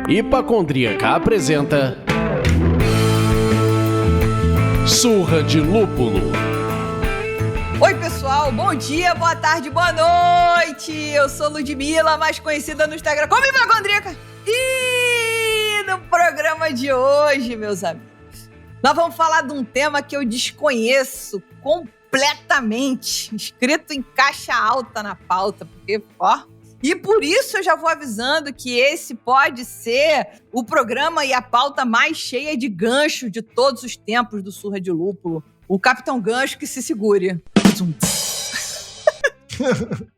Hipacondríaca apresenta Surra de Lúpulo. Oi pessoal, bom dia, boa tarde, boa noite. Eu sou Ludmilla, mais conhecida no Instagram como Hipacondríaca. E no programa de hoje, meus amigos, nós vamos falar de um tema que eu desconheço completamente, escrito em caixa alta na pauta, porque, e por isso eu já vou avisando que esse pode ser o programa e a pauta mais cheia de gancho de todos os tempos do Surra de Lúpulo. O Capitão Gancho que se segure.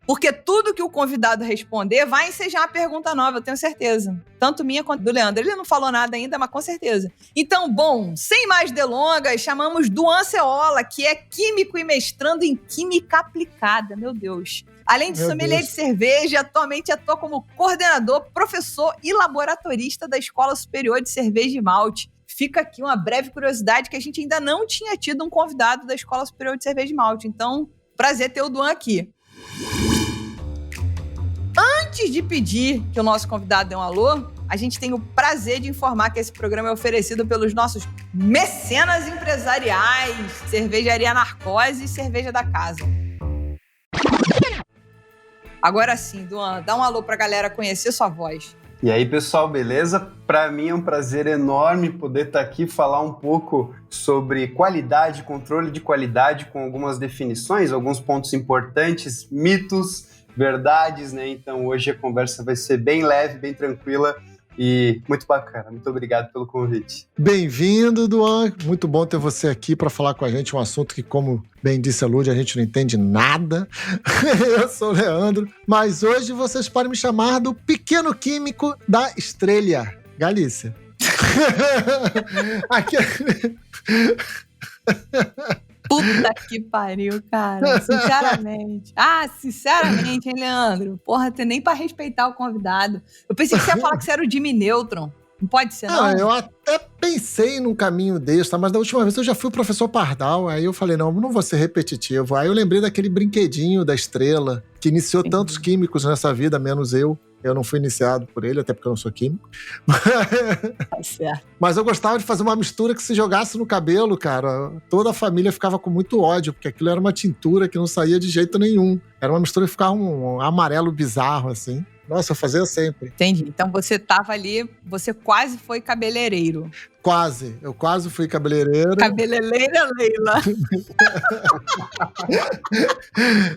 Porque tudo que o convidado responder vai ensejar uma pergunta nova, eu tenho certeza. Tanto minha quanto do Leandro. Ele não falou nada ainda, mas com certeza. Então, bom, sem mais delongas, chamamos Duan Ceola, que é químico e mestrando em Química Aplicada. Meu Deus. Além de sommelier de cerveja, atualmente atua como coordenador, professor e laboratorista da Escola Superior de Cerveja e Malte. Fica aqui uma breve curiosidade que a gente ainda não tinha tido um convidado da Escola Superior de Cerveja e Malte. Então, prazer ter o Duan aqui. Antes de pedir que o nosso convidado dê um alô, a gente tem o prazer de informar que esse programa é oferecido pelos nossos mecenas empresariais, Cervejaria Narcose e Cerveja da Casa. Agora sim, Duan, dá um alô pra galera conhecer sua voz. E aí, pessoal, beleza? Para mim é um prazer enorme poder estar aqui e falar um pouco sobre qualidade, controle de qualidade, com algumas definições, alguns pontos importantes, mitos, verdades, né? Então hoje a conversa vai ser bem leve, bem tranquila e muito bacana. Muito obrigado pelo convite. Bem-vindo, Duan. Muito bom ter você aqui para falar com a gente um assunto que, como bem disse a Lud, a gente não entende nada. Eu sou o Leandro, mas hoje vocês podem me chamar do pequeno químico da Estrela Galícia. Aqui... Puta que pariu, cara. Sinceramente. Sinceramente, hein, Leandro? Porra, tem nem pra respeitar o convidado. Eu pensei que você ia falar que você era o Jimmy Neutron. Não pode ser, não? Eu até pensei num caminho desse, tá? Mas da última vez eu já fui o professor Pardal, aí eu falei, não vou ser repetitivo. Aí eu lembrei daquele brinquedinho da Estrela, que iniciou tantos químicos nessa vida, menos eu. Eu não fui iniciado por ele, até porque eu não sou químico. Tá certo. Mas eu gostava de fazer uma mistura que se jogasse no cabelo, cara. Toda a família ficava com muito ódio, porque aquilo era uma tintura que não saía de jeito nenhum. Era uma mistura que ficava um amarelo bizarro, assim. Nossa, eu fazia sempre. Entendi. Então você tava ali, você quase foi cabeleireiro. Quase. Eu quase fui cabeleireiro. Cabeleireira, Leila.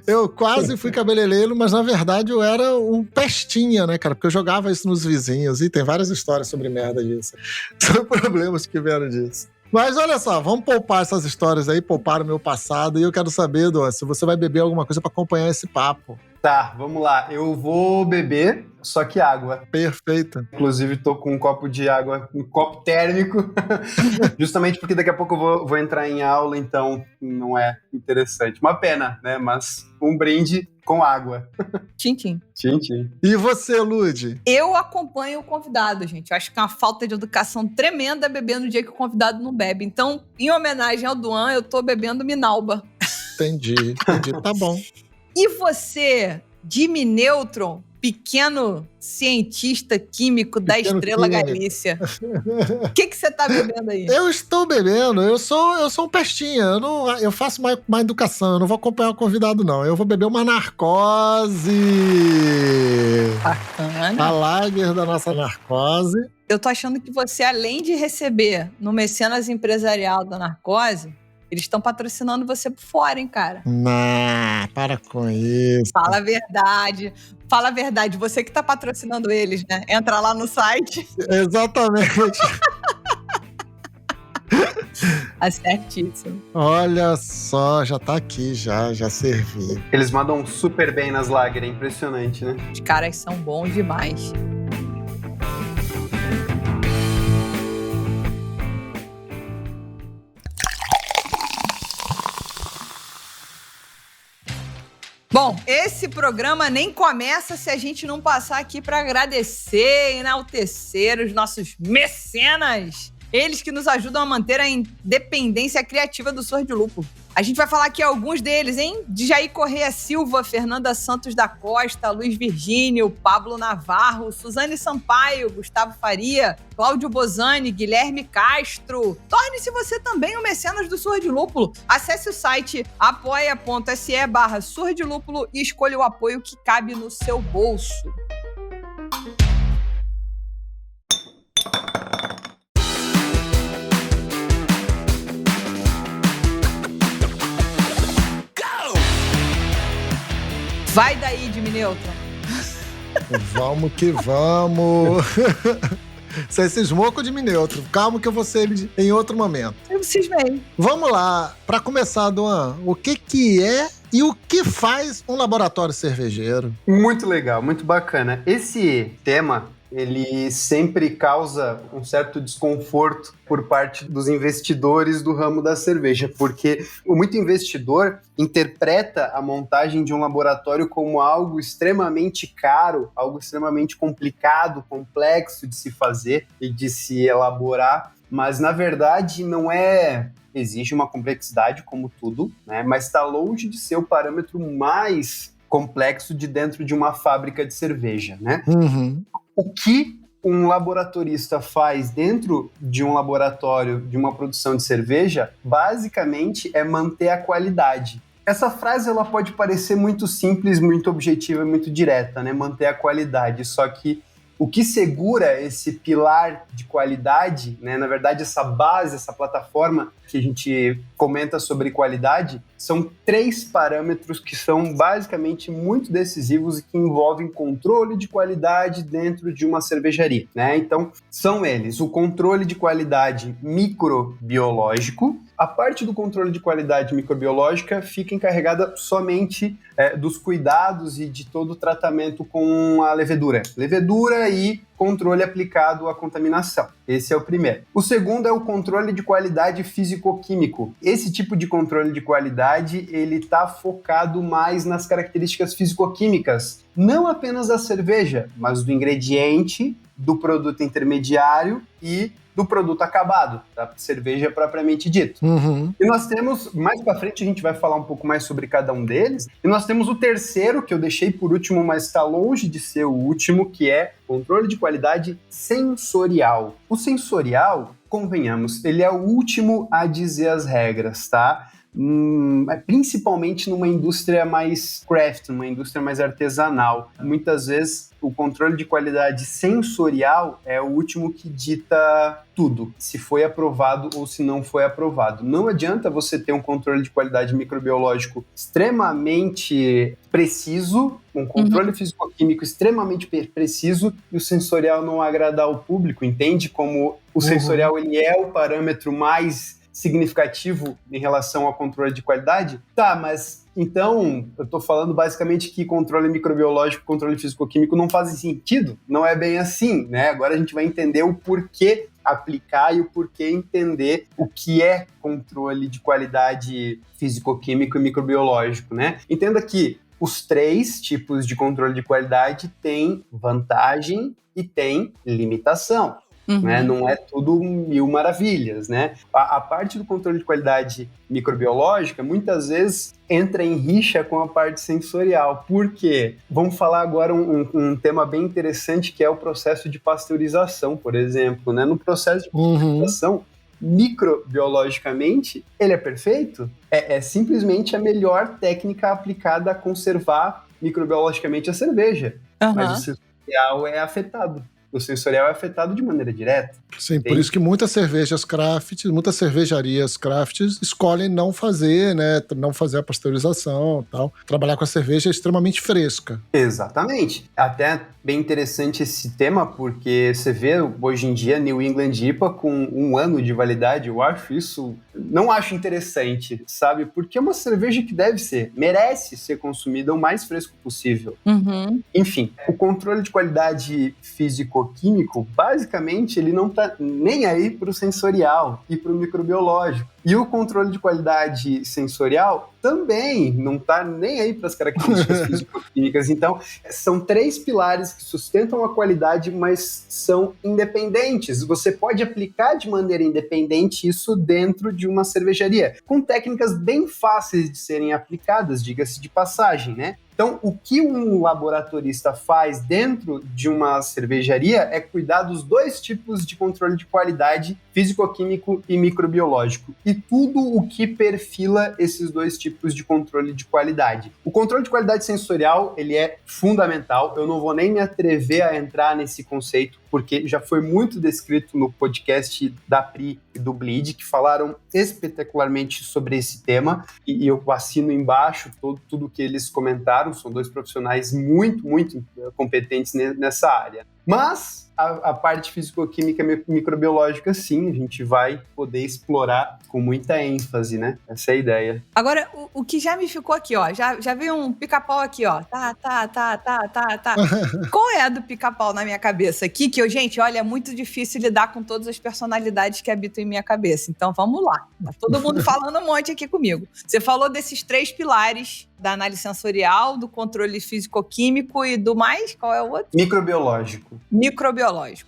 Eu quase fui cabeleireiro, mas na verdade eu era um pestinha, né, cara? Porque eu jogava isso nos vizinhos e tem várias histórias sobre merda disso. São problemas que vieram disso. Mas olha só, vamos poupar essas histórias aí, poupar o meu passado. E eu quero saber, Duan, se você vai beber alguma coisa pra acompanhar esse papo. Tá, vamos lá. Eu vou beber, só que água. Perfeito. Inclusive, tô com um copo de água, um copo térmico. Justamente porque daqui a pouco eu vou entrar em aula, então não é interessante. Uma pena, né? Mas um brinde com água. Tchim-tchim. Tchim-tchim. E você, Lud? Eu acompanho o convidado, gente. Eu acho que é uma falta de educação tremenda beber no dia que o convidado não bebe. Então, em homenagem ao Duan, eu tô bebendo Minalba. Entendi. Tá bom. E você, Jimmy Neutron, pequeno cientista químico da Estrela Galícia, o que você tá bebendo aí? Eu estou bebendo, eu sou um pestinha, eu faço uma educação, eu não vou acompanhar o convidado, não. Eu vou beber uma Narcose. Bacana. A lager da nossa Narcose. Eu tô achando que você, além de receber no Mecenas Empresarial da Narcose, eles estão patrocinando você por fora, hein, cara? Não, para com isso. Fala a verdade. Fala a verdade. Você que tá patrocinando eles, né? Entra lá no site. Exatamente. Acertíssimo. Olha só, já tá aqui, já servi. Eles mandam super bem nas lager, é impressionante, né? Os caras são bons demais. Bom, esse programa nem começa se a gente não passar aqui para agradecer e enaltecer os nossos mecenas. Eles que nos ajudam a manter a independência criativa do Surra de Lúpulo. A gente vai falar aqui alguns deles, hein? De Jair Correia Silva, Fernanda Santos da Costa, Luiz Virgínio, Pablo Navarro, Suzane Sampaio, Gustavo Faria, Cláudio Bozani, Guilherme Castro. Torne-se você também um mecenas do Surra de Lúpulo. Acesse o site apoia.se/Surra de Lúpulo e escolha o apoio que cabe no seu bolso. Vai daí, Jimmy Neutron. Vamos que vamos. Você cismou com o Jimmy Neutron. Calma que eu vou ser ele em outro momento. Eu cismei. Vamos lá. Para começar, Duan, o que é e o que faz um laboratório cervejeiro? Muito legal, muito bacana. Esse tema, ele sempre causa um certo desconforto por parte dos investidores do ramo da cerveja, porque muito investidor interpreta a montagem de um laboratório como algo extremamente caro, algo extremamente complicado, complexo de se fazer e de se elaborar, mas na verdade não é... Exige uma complexidade como tudo, né? Mas está longe de ser o parâmetro mais complexo de dentro de uma fábrica de cerveja, né? Uhum. O que um laboratorista faz dentro de um laboratório de uma produção de cerveja, basicamente é manter a qualidade. Essa frase ela pode parecer muito simples, muito objetiva, muito direta, né? Manter a qualidade, só que o que segura esse pilar de qualidade, né? Na verdade, essa base, essa plataforma que a gente comenta sobre qualidade, são 3 parâmetros que são basicamente muito decisivos e que envolvem controle de qualidade dentro de uma cervejaria, né? Então, são eles: o controle de qualidade microbiológico. A parte do controle de qualidade microbiológica fica encarregada somente dos cuidados e de todo o tratamento com a levedura. Levedura e controle aplicado à contaminação. Esse é o primeiro. O segundo é o controle de qualidade físico-químico. Esse tipo de controle de qualidade, ele está focado mais nas características físico-químicas, não apenas da cerveja, mas do ingrediente, do produto intermediário e do produto acabado, da cerveja propriamente dito. Uhum. E nós temos, mais para frente a gente vai falar um pouco mais sobre cada um deles, e nós temos o terceiro, que eu deixei por último, mas está longe de ser o último, que é controle de qualidade sensorial. O sensorial, convenhamos, ele é o último a dizer as regras, tá? Principalmente numa indústria mais craft, numa indústria mais artesanal. Muitas vezes o controle de qualidade sensorial é o último que dita tudo, se foi aprovado ou se não foi aprovado. Não adianta você ter um controle de qualidade microbiológico extremamente preciso, um controle físico-químico extremamente preciso e o sensorial não agradar ao público, entende? Como o sensorial ele é o parâmetro mais significativo em relação ao controle de qualidade? Tá, mas então eu tô falando basicamente que controle microbiológico e controle físico-químico não fazem sentido? Não é bem assim, né? Agora a gente vai entender o porquê aplicar e o porquê entender o que é controle de qualidade físico-químico e microbiológico, né? Entenda que os 3 tipos de controle de qualidade têm vantagem e têm limitação. Né? Não é tudo mil maravilhas, né? A parte do controle de qualidade microbiológica muitas vezes entra em rixa com a parte sensorial. Por quê? Vamos falar agora um tema bem interessante, que é o processo de pasteurização, por exemplo, né? No processo de pasteurização, microbiologicamente, ele é perfeito? É simplesmente a melhor técnica aplicada a conservar microbiologicamente a cerveja. Mas o sensorial é afetado. O sensorial é afetado de maneira direta. Sim, entende? Por isso que muitas cervejas craft, muitas cervejarias craft escolhem não fazer, né? Não fazer a pasteurização e tal. Trabalhar com a cerveja extremamente fresca. Exatamente. Até bem interessante esse tema, porque você vê hoje em dia New England IPA com 1 ano de validade. Eu acho isso... Não acho interessante, sabe? Porque é uma cerveja que merece ser consumida o mais fresco possível. Enfim, o controle de qualidade físico físico-químico, basicamente, ele não está nem aí para o sensorial e para o microbiológico. E o controle de qualidade sensorial também não está nem aí para as características físico-químicas. Então, são 3 pilares que sustentam a qualidade, mas são independentes. Você pode aplicar de maneira independente isso dentro de uma cervejaria, com técnicas bem fáceis de serem aplicadas, diga-se de passagem, né? Então, o que um laboratorista faz dentro de uma cervejaria é cuidar dos 2 tipos de controle de qualidade, físico-químico e microbiológico, e tudo o que perfila esses 2 tipos de controle de qualidade. O controle de qualidade sensorial, ele é fundamental, eu não vou nem me atrever a entrar nesse conceito, porque já foi muito descrito no podcast da Pri e do Bleed, que falaram espetacularmente sobre esse tema, e eu assino embaixo tudo que eles comentaram. São 2 profissionais muito competentes nessa área. Mas a parte físico-química e microbiológica, sim, a gente vai poder explorar com muita ênfase, né? Essa é a ideia. Agora, o que já me ficou aqui, ó, já veio um pica-pau aqui, ó. Tá. Qual é a do pica-pau na minha cabeça aqui? Que gente, olha, é muito difícil lidar com todas as personalidades que habitam em minha cabeça. Então, vamos lá. Tá todo mundo falando um monte aqui comigo. Você falou desses 3 pilares da análise sensorial, do controle físico-químico e do mais? Qual é o outro? Microbiológico.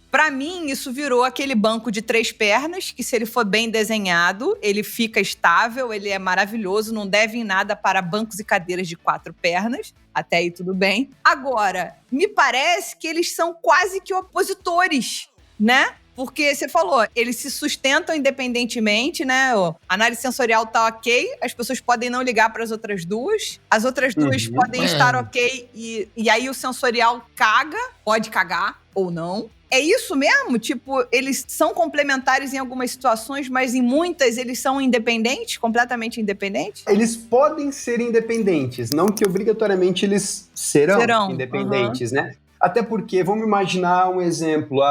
Para mim, isso virou aquele banco de 3 pernas, que se ele for bem desenhado, ele fica estável, ele é maravilhoso, não deve em nada para bancos e cadeiras de 4 pernas. Até aí tudo bem. Agora, me parece que eles são quase que opositores, né? Porque você falou, eles se sustentam independentemente, né? A análise sensorial tá ok, as pessoas podem não ligar para as outras 2, as outras 2 podem estar ok, e aí o sensorial pode cagar ou não. É isso mesmo? Tipo, eles são complementares em algumas situações, mas em muitas eles são independentes, completamente independentes? Eles podem ser independentes, não que obrigatoriamente eles serão independentes, né? Até porque, vamos imaginar um exemplo,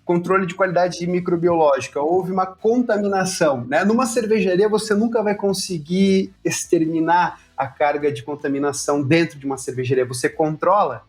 controle de qualidade microbiológica, houve uma contaminação, né? Numa cervejaria você nunca vai conseguir exterminar a carga de contaminação dentro de uma cervejaria, você controla.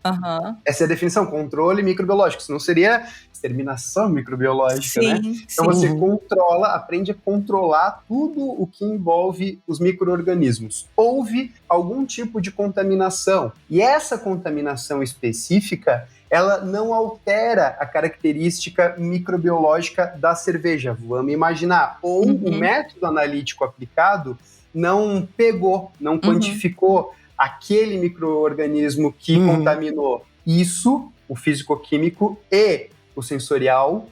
Essa é a definição, controle microbiológico, senão seria exterminação microbiológica, né? Então você controla, aprende a controlar tudo o que envolve os micro-organismos. Houve algum tipo de contaminação, e essa contaminação específica ela não altera a característica microbiológica da cerveja, vamos imaginar. Ou o método analítico aplicado não pegou, não quantificou aquele micro-organismo que contaminou. Isso, o físico-químico e o sensorial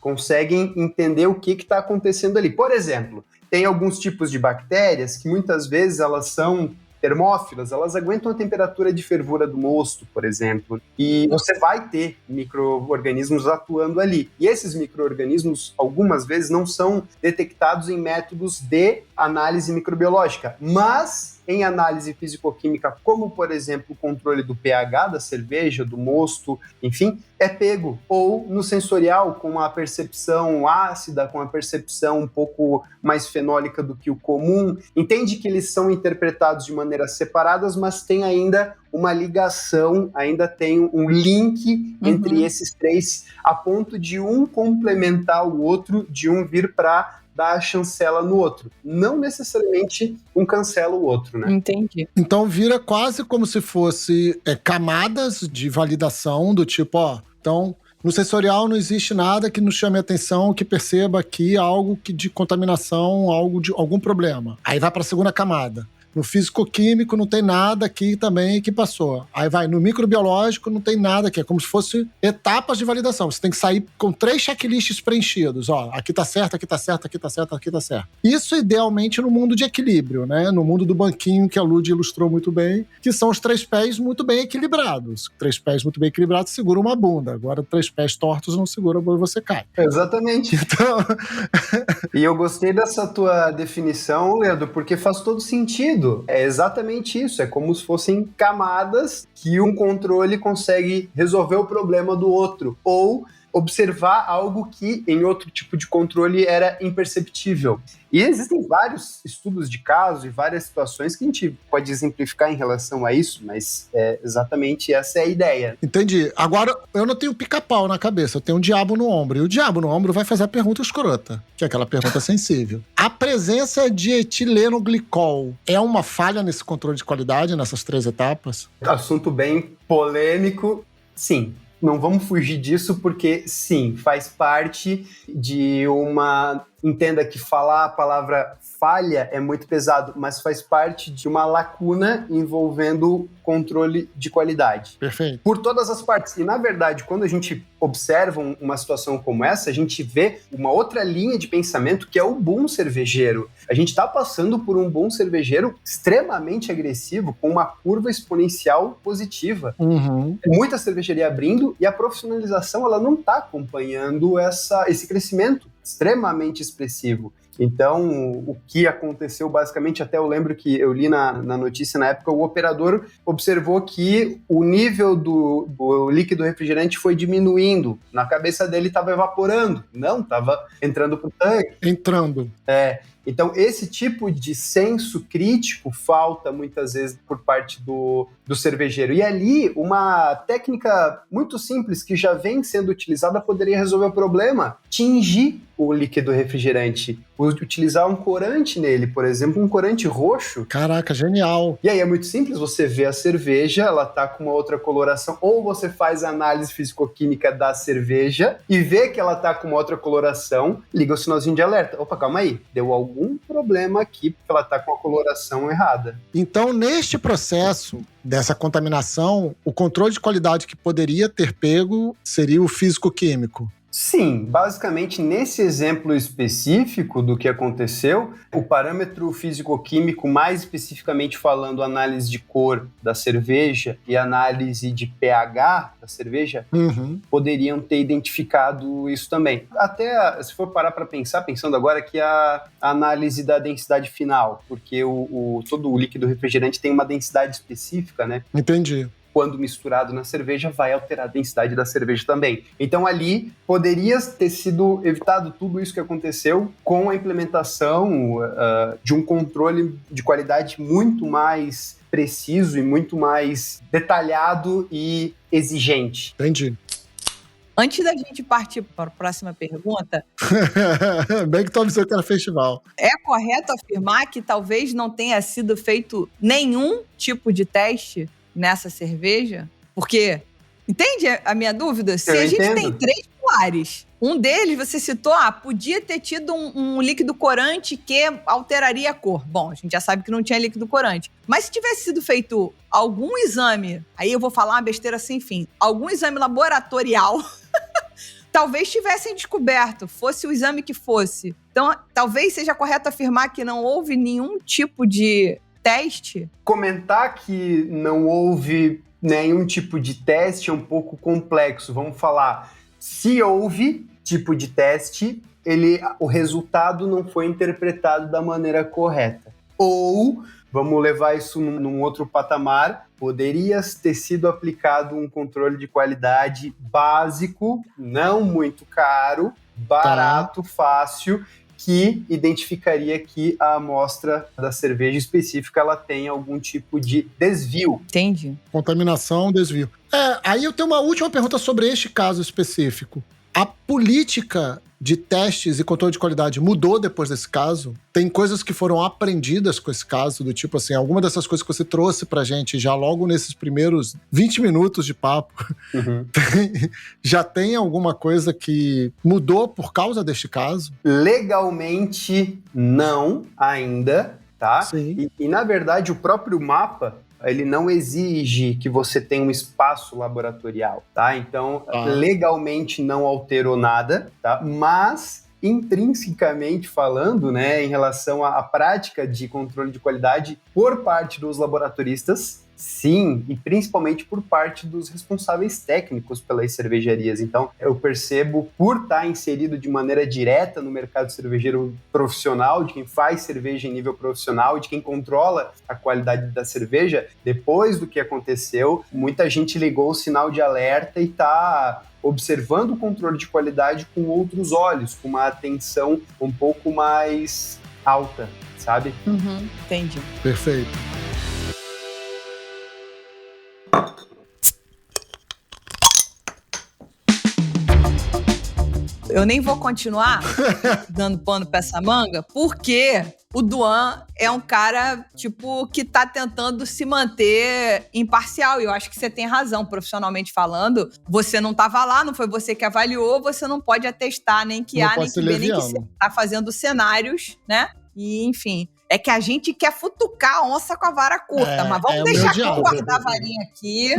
conseguem entender o que está acontecendo ali. Por exemplo, tem alguns tipos de bactérias que muitas vezes elas são termófilas, elas aguentam a temperatura de fervura do mosto, por exemplo, e você vai ter micro-organismos atuando ali. E esses micro-organismos, algumas vezes, não são detectados em métodos de análise microbiológica, mas em análise físico-química, como, por exemplo, o controle do pH da cerveja, do mosto, enfim, é pego. Ou no sensorial, com a percepção ácida, com a percepção um pouco mais fenólica do que o comum. Entende que eles são interpretados de maneiras separadas, mas tem ainda uma ligação, ainda tem um link entre esses 3, a ponto de um complementar o outro, de um vir para dar a chancela no outro. Não necessariamente um cancela o outro, né? Entendi. Então vira quase como se fosse camadas de validação do tipo, então no sensorial não existe nada que nos chame a atenção, que perceba aqui algo de contaminação, algum problema. Aí vai para a segunda camada. No físico-químico não tem nada aqui também que passou. Aí vai no microbiológico, não tem nada aqui. É como se fosse etapas de validação. Você tem que sair com 3 checklists preenchidos. Aqui tá certo, aqui tá certo, aqui tá certo, aqui tá certo. Isso idealmente no mundo de equilíbrio, né? No mundo do banquinho que a Lud ilustrou muito bem, que são os 3 pés muito bem equilibrados. 3 pés muito bem equilibrados seguram uma bunda. Agora 3 pés tortos não seguram a bunda e você cai. Exatamente. Então... E eu gostei dessa tua definição, Leandro, porque faz todo sentido. É exatamente isso, é como se fossem camadas que um controle consegue resolver o problema do outro, ou observar algo que em outro tipo de controle era imperceptível. E existem vários estudos de caso e várias situações que a gente pode exemplificar em relação a isso, mas exatamente essa é a ideia. Entendi. Agora, eu não tenho pica-pau na cabeça, eu tenho um diabo no ombro. E o diabo no ombro vai fazer a pergunta escrota, que é aquela pergunta sensível. A presença de etilenoglicol é uma falha nesse controle de qualidade, nessas 3 etapas? Assunto bem polêmico, sim. Não vamos fugir disso porque, sim, faz parte de uma... Entenda que falar a palavra falha é muito pesado, mas faz parte de uma lacuna envolvendo controle de qualidade. Perfeito. Por todas as partes. E, na verdade, quando a gente observa uma situação como essa, a gente vê uma outra linha de pensamento que é o boom cervejeiro. A gente está passando por um boom cervejeiro extremamente agressivo, com uma curva exponencial positiva. Uhum. Muita cervejaria abrindo e a profissionalização ela não está acompanhando esse crescimento extremamente expressivo. Então, o que aconteceu basicamente, até eu lembro que eu li na notícia na época, o operador observou que o nível do líquido refrigerante foi diminuindo. Na cabeça dele estava evaporando, não, estava entrando para o tanque. Entrando. Então, esse tipo de senso crítico falta muitas vezes por parte do cervejeiro. E ali, uma técnica muito simples que já vem sendo utilizada poderia resolver o problema: tingir o líquido refrigerante. Utilizar um corante nele, por exemplo, um corante roxo. Caraca, genial. E aí é muito simples, você vê a cerveja, ela tá com uma outra coloração, ou você faz a análise físico-química da cerveja e vê que ela tá com uma outra coloração, liga o sinalzinho de alerta. Opa, calma aí, deu algum problema aqui porque ela tá com a coloração errada. Então, neste processo dessa contaminação, o controle de qualidade que poderia ter pego seria o físico-químico. Sim, basicamente nesse exemplo específico do que aconteceu, o parâmetro físico-químico, mais especificamente falando análise de cor da cerveja e análise de pH da cerveja, poderiam ter identificado isso também. Até se for parar para pensar, pensando agora que a análise da densidade final, porque todo o líquido refrigerante tem uma densidade específica, né? Entendi. Quando misturado na cerveja, vai alterar a densidade da cerveja também. Então, ali, poderia ter sido evitado tudo isso que aconteceu com a implementação de um controle de qualidade muito mais preciso e muito mais detalhado e exigente. Entendi. Antes da gente partir para a próxima pergunta... Bem que tu avisou que era festival. É correto afirmar que talvez não tenha sido feito nenhum tipo de teste nessa cerveja? Porque, entende a minha dúvida? Se a gente tem 3 pilares, um deles você citou, podia ter tido um líquido corante que alteraria a cor. Bom, a gente já sabe que não tinha líquido corante. Mas se tivesse sido feito algum exame, aí eu vou falar uma besteira sem fim, algum exame laboratorial, talvez tivessem descoberto, fosse o exame que fosse. Então, talvez seja correto afirmar que não houve nenhum tipo de teste? Comentar que não houve nenhum tipo de teste é um pouco complexo. Vamos falar, se houve tipo de teste, o resultado não foi interpretado da maneira correta. Ou, vamos levar isso num outro patamar, poderia ter sido aplicado um controle de qualidade básico, não muito caro, barato, fácil, que identificaria que a amostra da cerveja específica ela tem algum tipo de desvio. Entendi. Contaminação, desvio. Aí eu tenho uma última pergunta sobre este caso específico. A política de testes e controle de qualidade mudou depois desse caso? Tem coisas que foram aprendidas com esse caso, do tipo assim, alguma dessas coisas que você trouxe pra gente já logo nesses primeiros 20 minutos de papo, já tem alguma coisa que mudou por causa deste caso? Legalmente, não ainda, tá? Sim. E na verdade, o próprio mapa, ele não exige que você tenha um espaço laboratorial, tá? Então, legalmente não alterou nada, tá? Mas, intrinsecamente falando, né, em relação à prática de controle de qualidade por parte dos laboratoristas, Sim, e principalmente por parte dos responsáveis técnicos pelas cervejarias. Então, eu percebo, por estar inserido de maneira direta no mercado cervejeiro profissional, de quem faz cerveja em nível profissional, de quem controla a qualidade da cerveja, depois do que aconteceu, muita gente ligou o sinal de alerta e está observando o controle de qualidade com outros olhos, com uma atenção um pouco mais alta, sabe? Entendi. Perfeito. Eu nem vou continuar dando pano pra essa manga, porque o Duan é um cara, tipo, que tá tentando se manter imparcial. E eu acho que você tem razão, profissionalmente falando. Você não tava lá, não foi você que avaliou, você não pode atestar nem que A, nem que B, nem que C. Tá fazendo cenários, né? E, enfim, é que a gente quer futucar a onça com a vara curta. Mas vamos deixar que eu guardar a varinha aqui.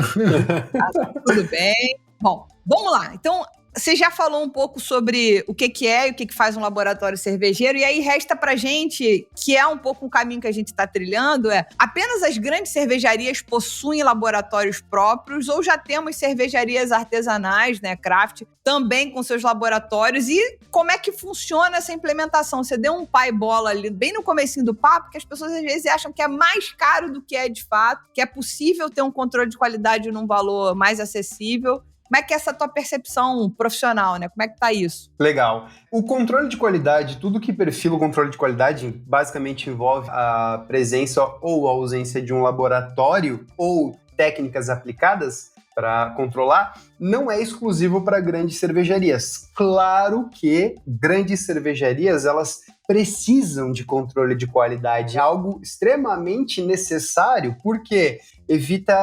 Tá tudo bem. Bom, vamos lá. Então, você já falou um pouco sobre o que é e o que faz um laboratório cervejeiro, e aí resta pra gente, que é um pouco o caminho que a gente está trilhando, apenas as grandes cervejarias possuem laboratórios próprios, ou já temos cervejarias artesanais, né, craft, também com seus laboratórios, e como é que funciona essa implementação? Você deu um pai bola ali, bem no comecinho do papo, que as pessoas às vezes acham que é mais caro do que é de fato, que é possível ter um controle de qualidade num valor mais acessível. Como é que é essa tua percepção profissional, né? Como é que tá isso? Legal. O controle de qualidade, tudo que perfila o controle de qualidade, basicamente envolve a presença ou a ausência de um laboratório ou técnicas aplicadas para controlar, não é exclusivo para grandes cervejarias. Claro que grandes cervejarias, elas precisam de controle de qualidade, algo extremamente necessário, porque evita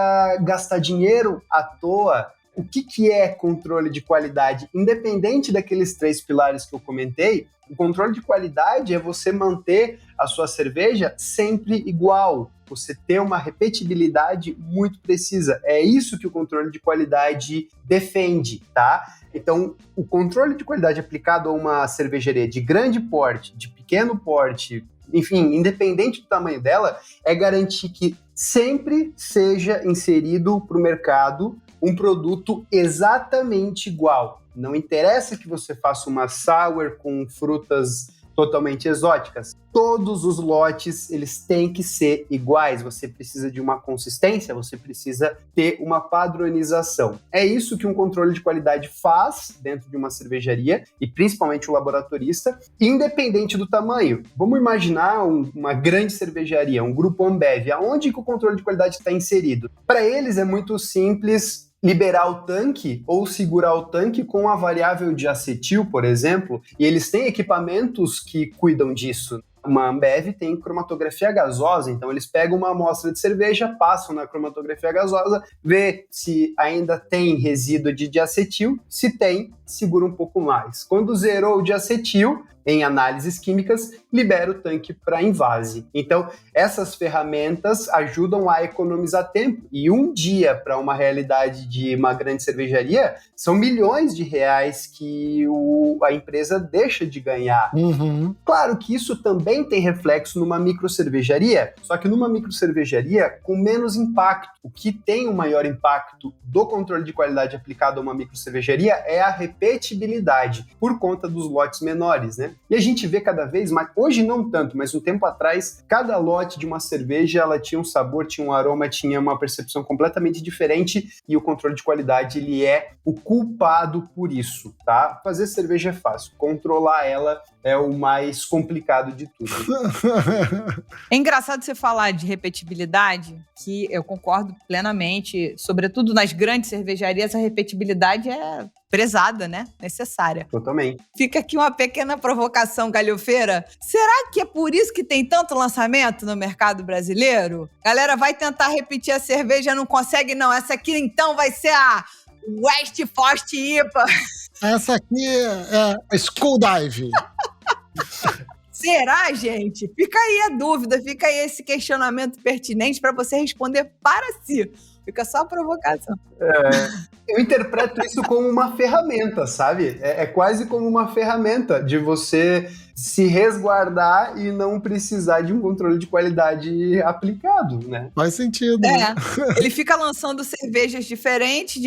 gastar dinheiro à toa. O que é controle de qualidade? Independente daqueles 3 pilares que eu comentei, o controle de qualidade é você manter a sua cerveja sempre igual, você ter uma repetibilidade muito precisa. É isso que o controle de qualidade defende, tá? Então, o controle de qualidade aplicado a uma cervejaria de grande porte, de pequeno porte, enfim, independente do tamanho dela, é garantir que sempre seja inserido para o mercado um produto exatamente igual. Não interessa que você faça uma sour com frutas totalmente exóticas. Todos os lotes, eles têm que ser iguais. Você precisa de uma consistência, você precisa ter uma padronização. É isso que um controle de qualidade faz dentro de uma cervejaria, e principalmente o laboratorista, independente do tamanho. Vamos imaginar uma grande cervejaria, um grupo Ambev, aonde que o controle de qualidade está inserido? Para eles é muito simples liberar o tanque ou segurar o tanque com a variável de acetil, por exemplo, e eles têm equipamentos que cuidam disso. Uma Ambev tem cromatografia gasosa, então eles pegam uma amostra de cerveja, passam na cromatografia gasosa, vê se ainda tem resíduo de diacetil, se tem, segura um pouco mais. Quando zerou o diacetil, em análises químicas, libera o tanque para invase. Então, essas ferramentas ajudam a economizar tempo. E um dia para uma realidade de uma grande cervejaria são milhões de reais que a empresa deixa de ganhar. Claro que isso também tem reflexo numa microcervejaria, só que numa microcervejaria com menos impacto. O que tem o maior impacto do controle de qualidade aplicado a uma microcervejaria é a repetibilidade, por conta dos lotes menores, né? E a gente vê cada vez mais, hoje não tanto, mas um tempo atrás, cada lote de uma cerveja, ela tinha um sabor, tinha um aroma, tinha uma percepção completamente diferente, e o controle de qualidade, ele é o culpado por isso, tá? Fazer cerveja é fácil, controlar ela é o mais complicado de tudo. É engraçado você falar de repetibilidade, que eu concordo plenamente, sobretudo nas grandes cervejarias, a repetibilidade é prezada, né? Necessária. Totalmente. Fica aqui uma pequena provocação galhofeira. Será que é por isso que tem tanto lançamento no mercado brasileiro? Galera vai tentar repetir a cerveja, não consegue não. Essa aqui então vai ser a West Forest IPA. Essa aqui é a Skull Dive. Será, gente? Fica aí a dúvida, fica aí esse questionamento pertinente para você responder para si. Fica só a provocação. Eu interpreto isso como uma ferramenta, sabe? É quase como uma ferramenta de você se resguardar e não precisar de um controle de qualidade aplicado, né? Faz sentido. Né? Ele fica lançando cervejas diferentes.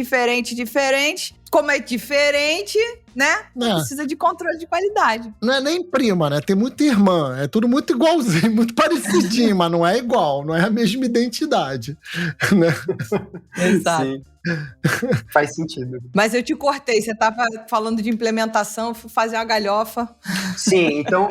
Como é diferente, né? Não precisa de controle de qualidade. Não é nem prima, né? Tem muita irmã. É tudo muito igualzinho, muito parecidinho, mas não é igual. Não é a mesma identidade. Né? Exato. Sim. Faz sentido. Mas eu te cortei. Você estava falando de implementação, fui fazer uma galhofa. Sim, então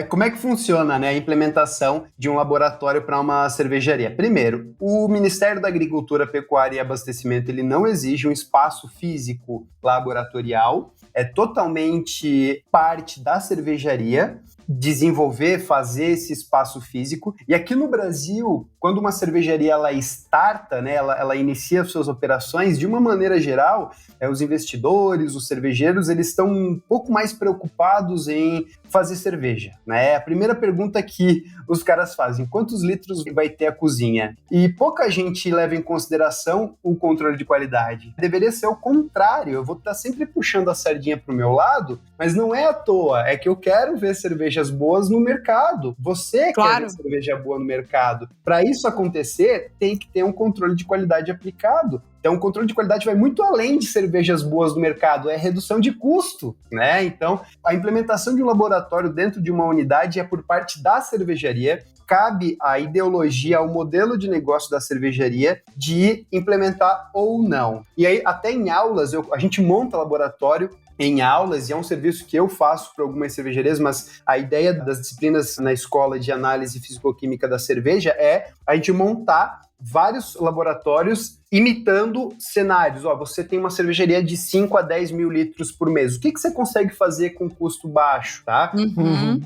como é que funciona, né, a implementação de um laboratório para uma cervejaria? Primeiro, o Ministério da Agricultura, Pecuária e Abastecimento ele não exige um espaço físico laboratorial, é totalmente parte da cervejaria desenvolver, fazer esse espaço físico. E aqui no Brasil, quando uma cervejaria ela starta, né, ela inicia suas operações, de uma maneira geral, os investidores, os cervejeiros, eles estão um pouco mais preocupados em fazer cerveja, né? A primeira pergunta que os caras fazem, quantos litros vai ter a cozinha? E pouca gente leva em consideração o controle de qualidade. Deveria ser o contrário, eu vou estar sempre puxando a sardinha para o meu lado, mas não é à toa, é que eu quero ver cervejas boas no mercado. Você quer ver cerveja boa no mercado. Para isso acontecer, tem que ter um controle de qualidade aplicado. Então, o controle de qualidade vai muito além de cervejas boas no mercado, é redução de custo, né? Então, a implementação de um laboratório dentro de uma unidade é por parte da cervejaria, cabe à ideologia, ao modelo de negócio da cervejaria de implementar ou não. E aí, até em aulas, a gente monta laboratório em aulas, e é um serviço que eu faço para algumas cervejarias, mas a ideia das disciplinas na escola de análise físico-química da cerveja é a gente montar vários laboratórios imitando cenários. Você tem uma cervejaria de 5 a 10 mil litros por mês. O que você consegue fazer com custo baixo, tá?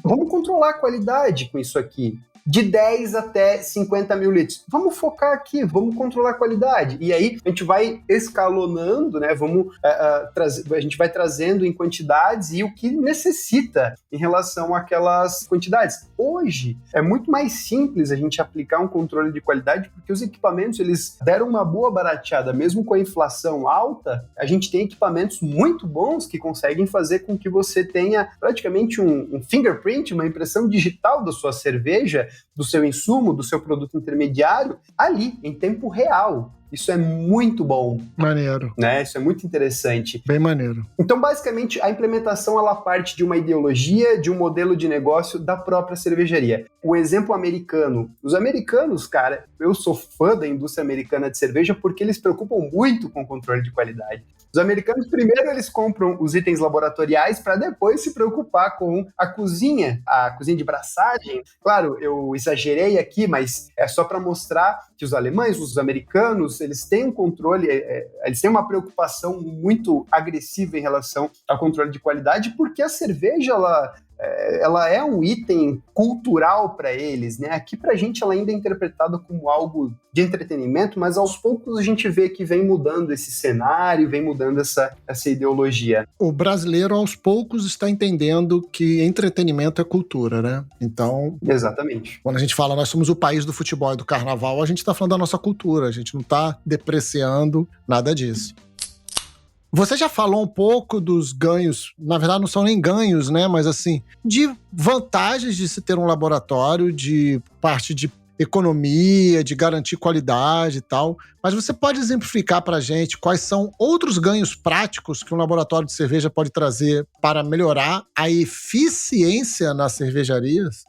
Vamos controlar a qualidade com isso aqui. De 10 até 50 mil litros. Vamos focar aqui, vamos controlar a qualidade. E aí, a gente vai escalonando, né? A gente vai trazendo em quantidades e o que necessita em relação àquelas quantidades. Hoje, é muito mais simples a gente aplicar um controle de qualidade porque os equipamentos, eles deram uma boa barateada. Mesmo com a inflação alta, a gente tem equipamentos muito bons que conseguem fazer com que você tenha praticamente um fingerprint, uma impressão digital da sua cerveja, do seu insumo, do seu produto intermediário, ali, em tempo real. Isso é muito bom. Maneiro. Né? Isso é muito interessante. Bem maneiro. Então, basicamente, a implementação ela parte de uma ideologia, de um modelo de negócio da própria cervejaria. O exemplo americano. Os americanos, cara, eu sou fã da indústria americana de cerveja porque eles se preocupam muito com o controle de qualidade. Os americanos, primeiro, eles compram os itens laboratoriais para depois se preocupar com a cozinha de braçagem. Claro, eu exagerei aqui, mas é só para mostrar que os alemães, os americanos, eles têm um controle, eles têm uma preocupação muito agressiva em relação ao controle de qualidade, porque a cerveja, ela é um item cultural para eles, né? Aqui pra gente ela ainda é interpretada como algo de entretenimento, mas aos poucos a gente vê que vem mudando esse cenário, vem mudando essa ideologia. O brasileiro aos poucos está entendendo que entretenimento é cultura, né? Então... Exatamente. Quando a gente fala nós somos o país do futebol e do carnaval, a gente está falando da nossa cultura, a gente não está depreciando nada disso. Você já falou um pouco dos ganhos, na verdade não são nem ganhos, né? Mas assim, de vantagens de se ter um laboratório, de parte de economia, de garantir qualidade e tal. Mas você pode exemplificar pra gente quais são outros ganhos práticos que um laboratório de cerveja pode trazer para melhorar a eficiência nas cervejarias?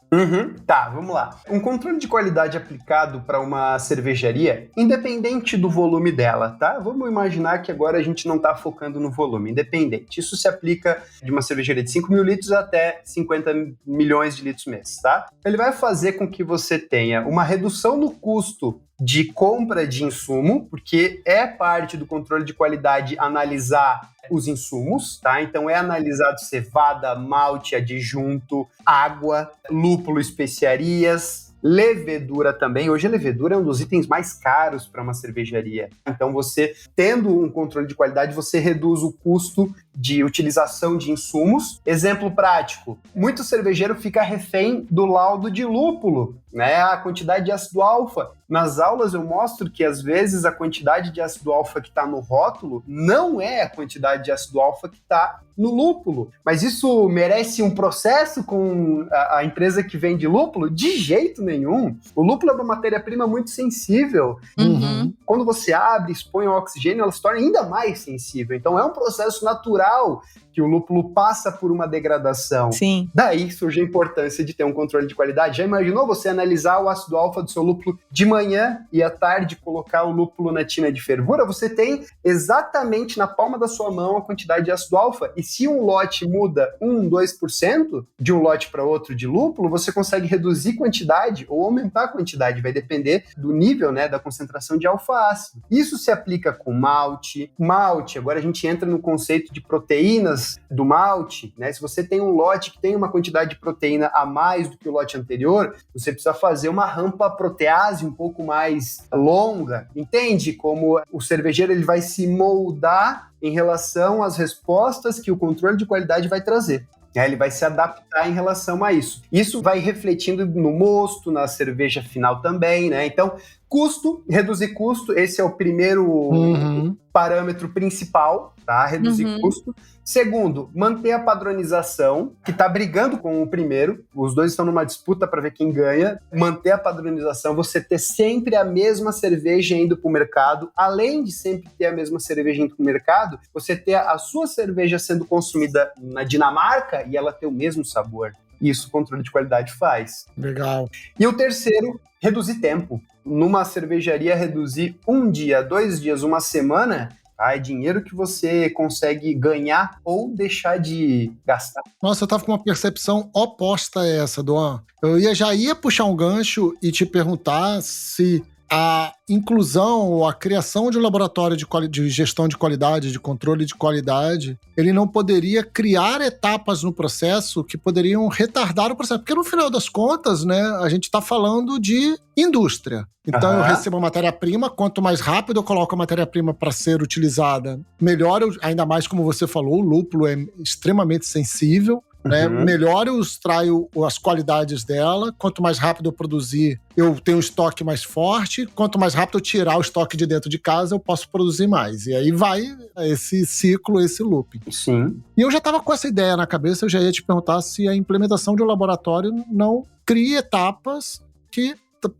Tá, vamos lá. Um controle de qualidade aplicado para uma cervejaria, independente do volume dela, tá? Vamos imaginar que agora a gente não está focando no volume, independente. Isso se aplica de uma cervejaria de 5 mil litros até 50 milhões de litros mês, tá? Ele vai fazer com que você tenha uma redução no custo de compra de insumo, porque é parte do controle de qualidade analisar os insumos, tá? Então é analisado cevada, malte, adjunto, água, lúpulo, especiarias, Levedura também. Hoje a levedura é um dos itens mais caros para uma cervejaria. Então você, tendo um controle de qualidade, você reduz o custo de utilização de insumos. Exemplo prático, muito cervejeiro fica refém do laudo de lúpulo, né? A quantidade de ácido alfa. Nas aulas eu mostro que, às vezes, a quantidade de ácido alfa que está no rótulo não é a quantidade de ácido alfa que está no lúpulo. Mas isso merece um processo com a empresa que vende lúpulo? De jeito nenhum. O lúpulo é uma matéria-prima muito sensível. Uhum. Quando você abre, expõe ao oxigênio, ela se torna ainda mais sensível. Então é um processo natural que o lúpulo passa por uma degradação. Sim. Daí surge a importância de ter um controle de qualidade. Já imaginou você analisar o ácido alfa do seu lúpulo de manhã e à tarde colocar o lúpulo na tina de fervura? Você tem exatamente na palma da sua mão a quantidade de ácido alfa. E se um lote muda 2% de um lote para outro de lúpulo, você consegue reduzir quantidade ou aumentar a quantidade. Vai depender do nível, né, da concentração de alfa-ácido. Isso se aplica com malte. Malte, agora a gente entra no conceito de proteínas do malte, né? Se você tem um lote que tem uma quantidade de proteína a mais do que o lote anterior, você precisa fazer uma rampa protease um pouco mais longa. Entende como o cervejeiro ele vai se moldar em relação às respostas que o controle de qualidade vai trazer. Ele vai se adaptar em relação a isso. Isso vai refletindo no mosto, na cerveja final também, né? Então, custo, reduzir custo, esse é o primeiro parâmetro principal, tá? Reduzir custo. Segundo, manter a padronização, que está brigando com o primeiro. Os dois estão numa disputa para ver quem ganha. Manter a padronização, você ter sempre a mesma cerveja indo para o mercado. Além de sempre ter a mesma cerveja indo para o mercado, você ter a sua cerveja sendo consumida na Dinamarca e ela ter o mesmo sabor. Isso o controle de qualidade faz. Legal. E o terceiro, reduzir tempo. Numa cervejaria, reduzir 1 dia, 2 dias, uma semana, é dinheiro que você consegue ganhar ou deixar de gastar. Nossa, eu tava com uma percepção oposta a essa, Duan. Já ia puxar um gancho e te perguntar se a inclusão ou a criação de um laboratório de gestão de qualidade, de controle de qualidade, ele não poderia criar etapas no processo que poderiam retardar o processo. Porque no final das contas, né, a gente está falando de indústria. Então eu recebo a matéria-prima, quanto mais rápido eu coloco a matéria-prima para ser utilizada, melhor, ainda mais como você falou, o lúpulo é extremamente sensível. Né? Melhor eu extraio as qualidades dela, quanto mais rápido eu produzir, eu tenho um estoque mais forte, quanto mais rápido eu tirar o estoque de dentro de casa, eu posso produzir mais. E aí vai esse ciclo, esse looping. Sim. E eu já estava com essa ideia na cabeça, eu já ia te perguntar se a implementação de um laboratório não cria etapas que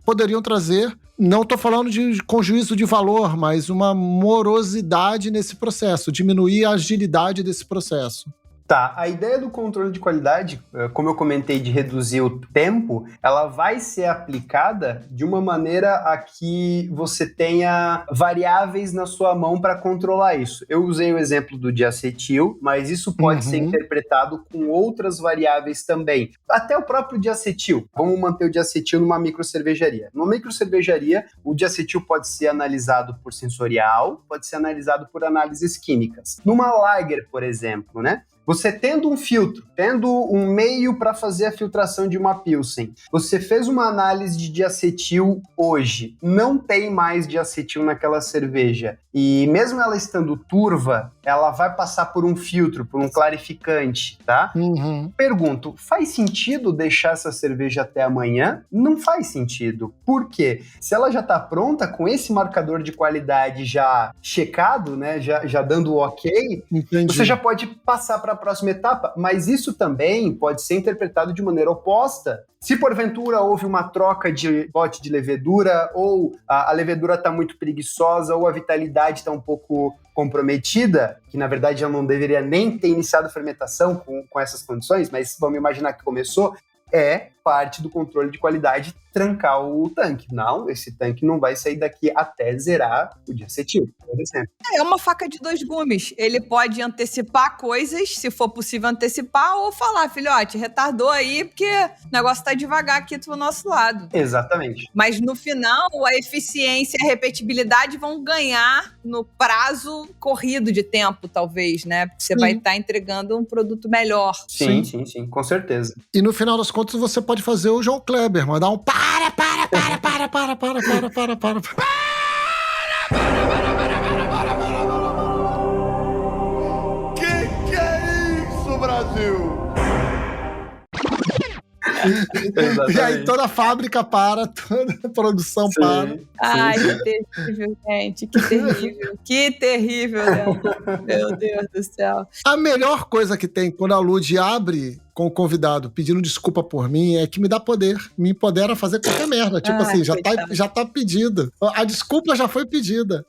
poderiam trazer, não estou falando com juízo de valor, mas uma morosidade nesse processo, diminuir a agilidade desse processo. Tá, a ideia do controle de qualidade, como eu comentei, de reduzir o tempo, ela vai ser aplicada de uma maneira a que você tenha variáveis na sua mão para controlar isso. Eu usei o exemplo do diacetil, mas isso pode ser interpretado com outras variáveis também. Até o próprio diacetil. Vamos manter o diacetil numa microcervejaria. Numa microcervejaria, o diacetil pode ser analisado por sensorial, pode ser analisado por análises químicas. Numa lager, por exemplo, né? Você tendo um filtro, tendo um meio para fazer a filtração de uma Pilsen, você fez uma análise de diacetil hoje, não tem mais diacetil naquela cerveja, e mesmo ela estando turva, ela vai passar por um filtro, por um clarificante, tá? Pergunto, faz sentido deixar essa cerveja até amanhã? Não faz sentido. Por quê? Se ela já está pronta, com esse marcador de qualidade já checado, né, já dando o ok, você já pode passar para a próxima etapa, mas isso também pode ser interpretado de maneira oposta. Se porventura houve uma troca de lote de levedura, ou a levedura está muito preguiçosa, ou a vitalidade está um pouco comprometida, que na verdade já não deveria nem ter iniciado a fermentação com essas condições, mas vamos imaginar que começou, é parte do controle de qualidade trancar o tanque. Não, esse tanque não vai sair daqui até zerar o diacetil, por exemplo. É uma faca de 2 gumes. Ele pode antecipar coisas, se for possível antecipar, ou falar, filhote, retardou aí, porque o negócio tá devagar aqui do nosso lado. Exatamente. Mas no final, a eficiência e a repetibilidade vão ganhar no prazo corrido de tempo, talvez, né? Porque você vai estar entregando um produto melhor. Sim, com certeza. E no final das contas, você pode pode fazer o João Kleber, mandar um para. Que é isso, Brasil? E aí toda a fábrica para, toda a produção para. Ai, que terrível, gente. Que terrível. Que terrível, Leandro. Meu Deus do céu. A melhor coisa que tem quando a Lud abre com o convidado pedindo desculpa por mim é que me dá poder, me empodera a fazer qualquer merda. Tipo assim, já tá pedida. A desculpa já foi pedida.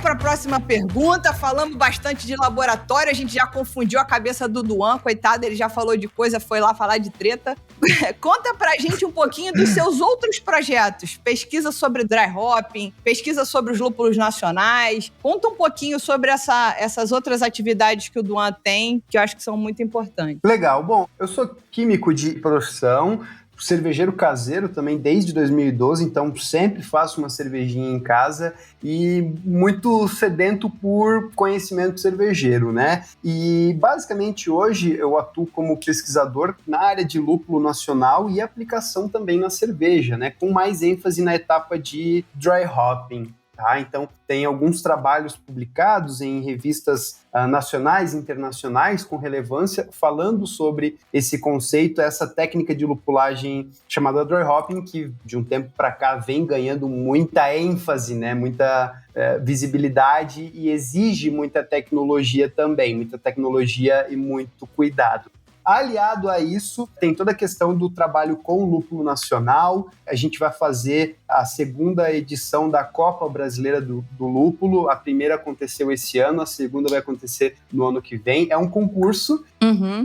Para a próxima pergunta, falamos bastante de laboratório, a gente já confundiu a cabeça do Duan, coitado, ele já falou de coisa, foi lá falar de treta. Conta pra gente um pouquinho dos seus outros projetos, pesquisa sobre dry hopping, pesquisa sobre os lúpulos nacionais, conta um pouquinho sobre essas outras atividades que o Duan tem, que eu acho que são muito importantes. Legal, bom, eu sou químico de profissão, cervejeiro caseiro também desde 2012, então sempre faço uma cervejinha em casa e muito sedento por conhecimento cervejeiro, né? E basicamente hoje eu atuo como pesquisador na área de lúpulo nacional e aplicação também na cerveja, né? Com mais ênfase na etapa de dry hopping. Tá? Então, tem alguns trabalhos publicados em revistas nacionais e internacionais com relevância falando sobre esse conceito, essa técnica de lupulagem chamada dry hopping, que de um tempo para cá vem ganhando muita ênfase, né? Muita visibilidade e exige muita tecnologia também, muita tecnologia e muito cuidado. Aliado a isso, tem toda a questão do trabalho com o lúpulo nacional. A gente vai fazer a segunda edição da Copa Brasileira do Lúpulo. A primeira aconteceu esse ano, a segunda vai acontecer no ano que vem. É um concurso,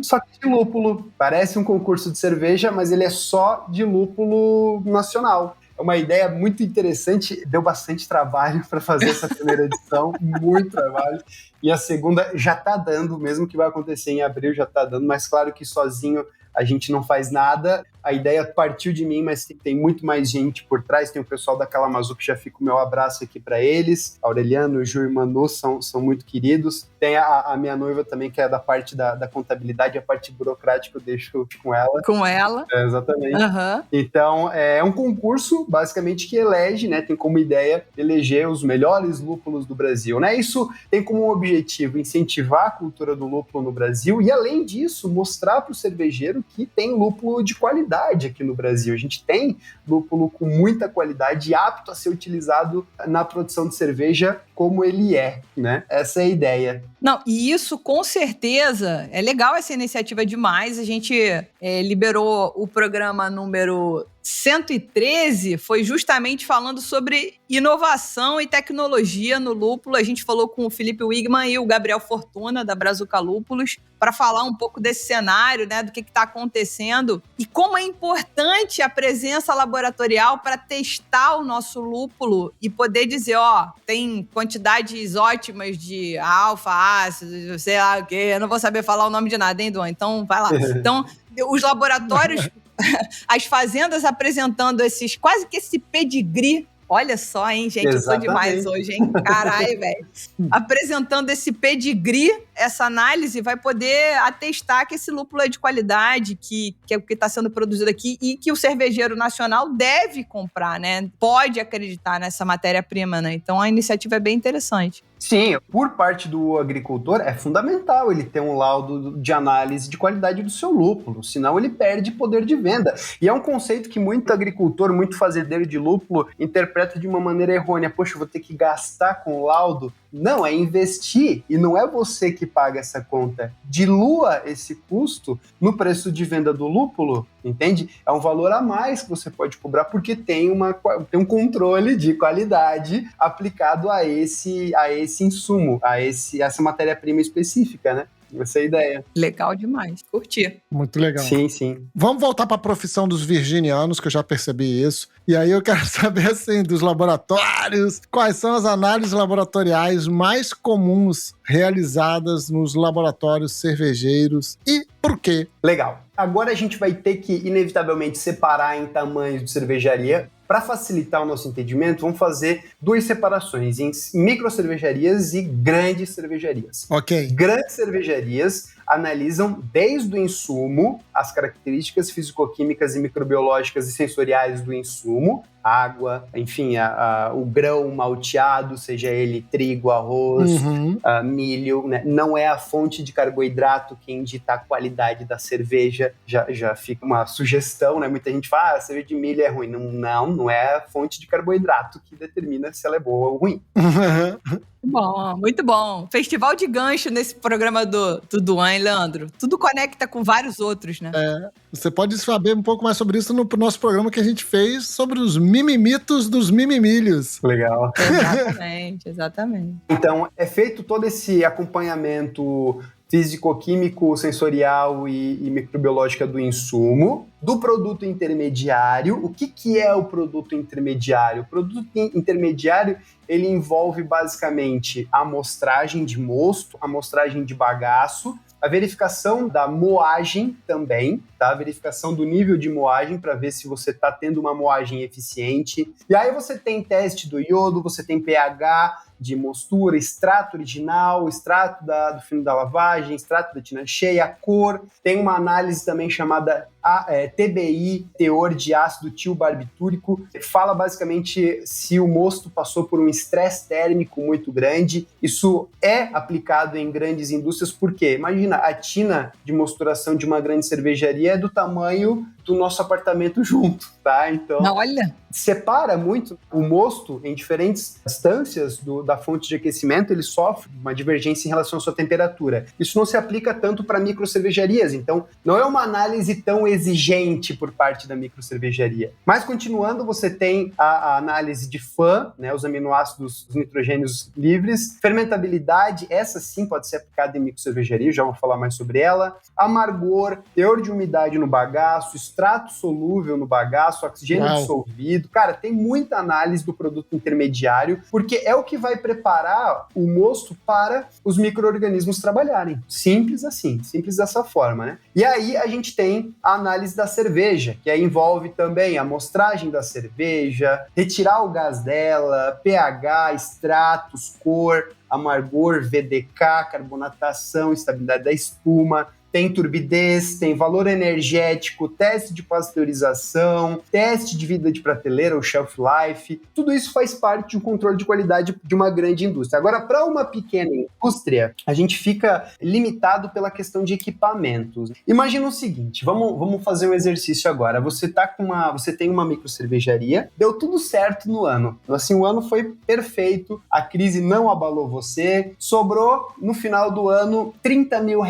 só que de lúpulo. Parece um concurso de cerveja, mas ele é só de lúpulo nacional. É uma ideia muito interessante, deu bastante trabalho para fazer essa primeira edição, muito trabalho. E a segunda já está dando, mesmo que vai acontecer em abril, já está dando, mas claro que sozinho a gente não faz nada. A ideia partiu de mim, mas tem muito mais gente por trás. Tem o pessoal da Kalamazoo, que já fica o meu abraço aqui para eles. Aureliano, Ju e Manu são muito queridos. Tem a minha noiva também, que é da parte da contabilidade, a parte burocrática eu deixo com ela. Com ela. Exatamente. Então, é um concurso, basicamente, que elege, né? Tem como ideia eleger os melhores lúpulos do Brasil, né? Isso tem como objetivo incentivar a cultura do lúpulo no Brasil e, além disso, mostrar para o cervejeiro que tem lúpulo de qualidade aqui no Brasil. A gente tem lúpulo com muita qualidade e apto a ser utilizado na produção de cerveja como ele é, né? Essa é a ideia. Não, e isso com certeza, é legal essa iniciativa demais. A gente liberou o programa número 113, foi justamente falando sobre inovação e tecnologia no lúpulo. A gente falou com o Felipe Wigman e o Gabriel Fortuna, da Brazuca Lúpulos, para falar um pouco desse cenário, né, do que está acontecendo e como é importante a presença laboratorial para testar o nosso lúpulo e poder dizer, ó, tem quantidades ótimas de alfa, ácido, sei lá o quê, eu não vou saber falar o nome de nada, hein, Duan? Então, vai lá. Então, os laboratórios, as fazendas apresentando quase que esse pedigree. Olha só, hein, gente, Exatamente. Eu tô demais hoje, hein? Caralho, velho. Apresentando esse pedigree, essa análise vai poder atestar que esse lúpulo é de qualidade, que é o que está sendo produzido aqui e que o cervejeiro nacional deve comprar, né? Pode acreditar nessa matéria-prima, né? Então a iniciativa é bem interessante. Sim, por parte do agricultor é fundamental ele ter um laudo de análise de qualidade do seu lúpulo, senão ele perde poder de venda. E é um conceito que muito agricultor, muito fazendeiro de lúpulo interpreta de uma maneira errônea. Poxa, eu vou ter que gastar com laudo. Não, é investir e não é você que paga essa conta. Dilua esse custo no preço de venda do lúpulo, entende? É um valor a mais que você pode cobrar porque tem um controle de qualidade aplicado a esse insumo, a essa matéria-prima específica, né? Essa é a ideia. Legal demais. Curti. Muito legal. Sim, sim. Vamos voltar para a profissão dos virginianos, que eu já percebi isso. E aí eu quero saber, assim, dos laboratórios, quais são as análises laboratoriais mais comuns realizadas nos laboratórios cervejeiros e por quê? Legal. Agora a gente vai ter que, inevitavelmente, separar em tamanhos de cervejaria. para facilitar o nosso entendimento, vamos fazer duas separações em microcervejarias e grandes cervejarias. Ok. Grandes cervejarias analisam desde o insumo, as características fisicoquímicas e microbiológicas e sensoriais do insumo, água, enfim, o grão malteado, seja ele trigo, arroz, milho, né? Não é a fonte de carboidrato que indita a qualidade da cerveja, já fica uma sugestão, né? Muita gente fala, a cerveja de milho é ruim. Não é a fonte de carboidrato que determina se ela é boa ou ruim. Bom, muito bom. Festival de gancho nesse programa do Duan, hein, Leandro? Tudo conecta com vários outros, né? Você pode saber um pouco mais sobre isso no nosso programa que a gente fez sobre os mimimitos dos mimimilhos. Legal. Exatamente. Então, é feito todo esse acompanhamento físico-químico, sensorial e microbiológica do insumo, do produto intermediário. O que é o produto intermediário? O produto intermediário, ele envolve basicamente a amostragem de mosto, a amostragem de bagaço, a verificação da moagem também, tá? A verificação do nível de moagem para ver se você está tendo uma moagem eficiente. E aí você tem teste do iodo, você tem pH de mostura, extrato original, extrato do fino da lavagem, extrato da tina cheia, cor. Tem uma análise também chamada TBI, teor de ácido tilbarbitúrico, que fala basicamente se o mosto passou por um estresse térmico muito grande. Isso é aplicado em grandes indústrias, porque imagina, a tina de mosturação de uma grande cervejaria é do tamanho do nosso apartamento junto, tá? Então, olha, separa muito o mosto em diferentes distâncias da fonte de aquecimento, ele sofre uma divergência em relação à sua temperatura. Isso não se aplica tanto para microcervejarias, então não é uma análise tão exigente por parte da microcervejaria. Mas continuando, você tem a análise de FAN, né, os aminoácidos, os nitrogênios livres, fermentabilidade, essa sim pode ser aplicada em microcervejaria, já vou falar mais sobre ela, amargor, teor de umidade no bagaço, extrato solúvel no bagaço, oxigênio dissolvido. Cara, tem muita análise do produto intermediário, porque é o que vai preparar o mosto para os micro-organismos trabalharem. Simples assim, simples dessa forma, né? E aí a gente tem a análise da cerveja, que aí envolve também a amostragem da cerveja, retirar o gás dela, pH, extratos, cor, amargor, VDK, carbonatação, estabilidade da espuma. Tem turbidez, tem valor energético, teste de pasteurização, teste de vida de prateleira, ou shelf life. Tudo isso faz parte de um controle de qualidade de uma grande indústria. Agora, para uma pequena indústria, a gente fica limitado pela questão de equipamentos. Imagina o seguinte, vamos fazer um exercício agora. Você tem uma microcervejaria, deu tudo certo no ano. Assim, o ano foi perfeito, a crise não abalou você, sobrou no final do ano R$30 mil.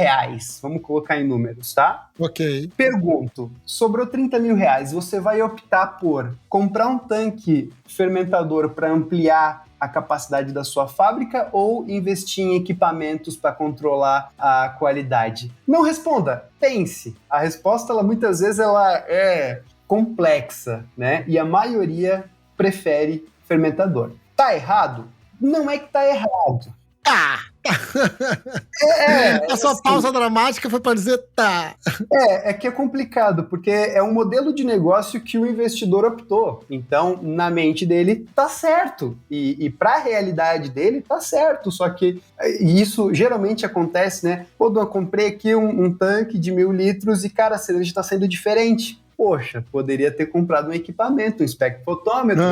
Vamos colocar em números, tá? Ok. Pergunto, sobrou R$30 mil, você vai optar por comprar um tanque fermentador para ampliar a capacidade da sua fábrica ou investir em equipamentos para controlar a qualidade? Não responda, pense. A resposta, muitas vezes, ela é complexa, né? E a maioria prefere fermentador. Tá errado? Não é que tá errado. A sua pausa dramática foi para dizer tá. É que é complicado, porque é um modelo de negócio que o investidor optou. Então, na mente dele, tá certo. E para a realidade dele, tá certo. Só que isso geralmente acontece, né? Pô, eu comprei aqui um tanque de 1.000 litros e, cara, a cerveja tá saindo diferente. Poxa, poderia ter comprado um equipamento, um espectrofotômetro,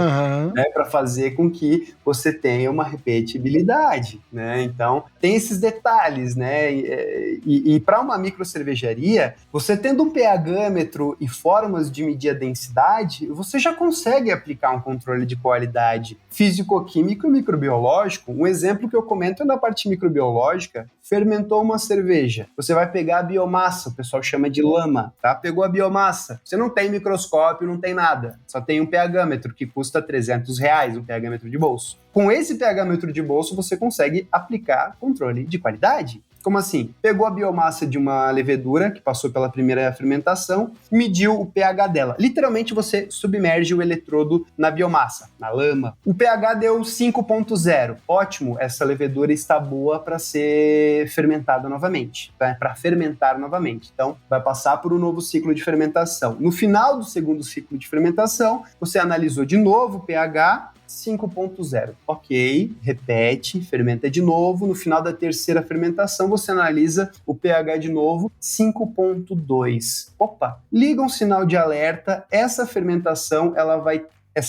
né, para fazer com que você tenha uma repetibilidade, né? Então, tem esses detalhes, né? E para uma microcervejaria, você tendo um pH-metro e formas de medir a densidade, você já consegue aplicar um controle de qualidade físico-químico e microbiológico. Um exemplo que eu comento é na parte microbiológica. Fermentou uma cerveja, você vai pegar a biomassa, o pessoal chama de lama, tá? Pegou a biomassa, você não tem microscópio, não tem nada, só tem um pH-metro que custa R$300, um pH-metro de bolso. Com esse pH-metro de bolso, você consegue aplicar controle de qualidade. Como assim? Pegou a biomassa de uma levedura que passou pela primeira fermentação, mediu o pH dela. Literalmente você submerge o eletrodo na biomassa, na lama. O pH deu 5.0. Ótimo, essa levedura está boa para ser fermentada novamente, tá? Para fermentar novamente. Então, vai passar por um novo ciclo de fermentação. No final do segundo ciclo de fermentação, você analisou de novo o pH, 5.0. Ok, repete, fermenta de novo. No final da terceira fermentação, você analisa o pH de novo, 5.2. Opa, liga um sinal de alerta. Essa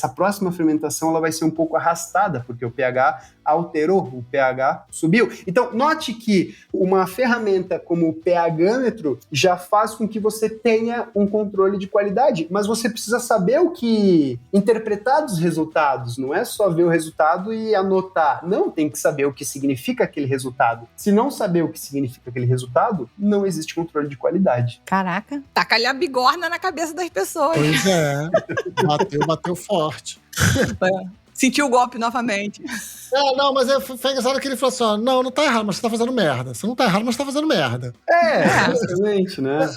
próxima fermentação ela vai ser um pouco arrastada, porque o pH alterou, o pH subiu. Então, note que uma ferramenta como o pHmetro já faz com que você tenha um controle de qualidade, mas você precisa saber interpretar dos resultados, não é só ver o resultado e anotar. Não, tem que saber o que significa aquele resultado. Se não saber o que significa aquele resultado, não existe controle de qualidade. Caraca, taca-lhe a bigorna na cabeça das pessoas. Pois é, bateu forte. Sentiu o golpe novamente. Não, mas foi engraçado que ele falou assim, ó, não tá errado, mas você tá fazendo merda. Você não tá errado, mas você tá fazendo merda. Exatamente, né?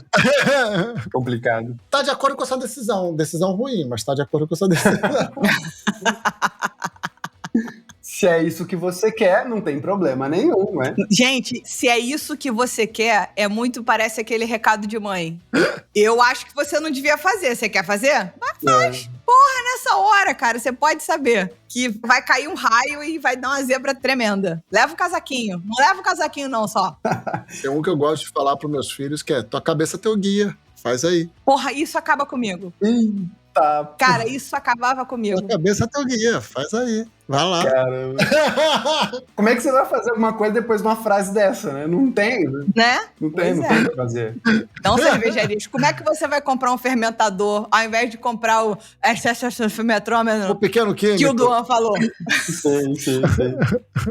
Complicado. Tá de acordo com essa decisão. Decisão ruim, mas tá de acordo com essa decisão. Se é isso que você quer, não tem problema nenhum, né? Gente, se é isso que você quer, parece aquele recado de mãe. Eu acho que você não devia fazer. Você quer fazer? Mas faz. Porra, nessa hora, cara, você pode saber que vai cair um raio e vai dar uma zebra tremenda. Leva o casaquinho. Não leva o casaquinho não, só. Tem um que eu gosto de falar pros meus filhos, que é, tua cabeça é teu guia. Faz aí. Porra, isso acaba comigo. Eita. Cara, isso acabava comigo. Tua cabeça é teu guia. Faz aí. Vai lá. Caramba. Como é que você vai fazer alguma coisa depois de uma frase dessa, né? Não tem, né? Não tem o que fazer. Então, cervejarias, como é que você vai comprar um fermentador ao invés de comprar o fermentômetro O pequeno químico. que o Duan falou? Sim.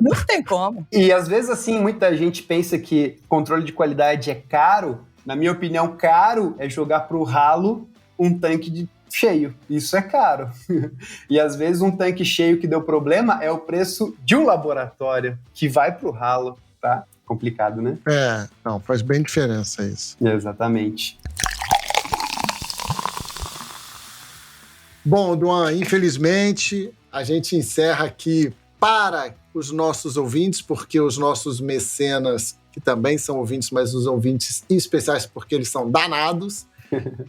Não tem como. E às vezes, assim, muita gente pensa que controle de qualidade é caro. Na minha opinião, caro é jogar pro ralo um tanque cheio. Isso é caro. E às vezes um tanque cheio que deu problema é o preço de um laboratório que vai pro ralo, tá? Complicado, né? Não, faz bem diferença isso. Exatamente. Bom, Duan, infelizmente, a gente encerra aqui para os nossos ouvintes, porque os nossos mecenas, que também são ouvintes, mas os ouvintes especiais porque eles são danados,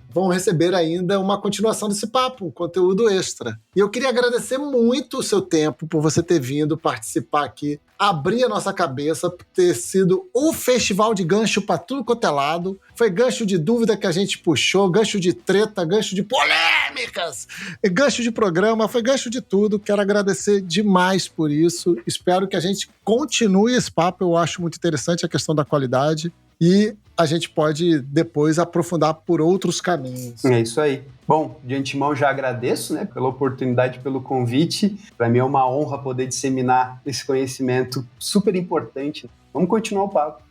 vão receber ainda uma continuação desse papo, um conteúdo extra. E eu queria agradecer muito o seu tempo por você ter vindo participar aqui, abrir a nossa cabeça, por ter sido o festival de gancho para tudo quanto é lado. Foi gancho de dúvida que a gente puxou, gancho de treta, gancho de polêmicas, gancho de programa, foi gancho de tudo. Quero agradecer demais por isso. Espero que a gente continue esse papo, eu acho muito interessante a questão da qualidade. E a gente pode depois aprofundar por outros caminhos. É isso aí. Bom, de antemão já agradeço, né, pela oportunidade, pelo convite. Para mim é uma honra poder disseminar esse conhecimento super importante. Vamos continuar o papo.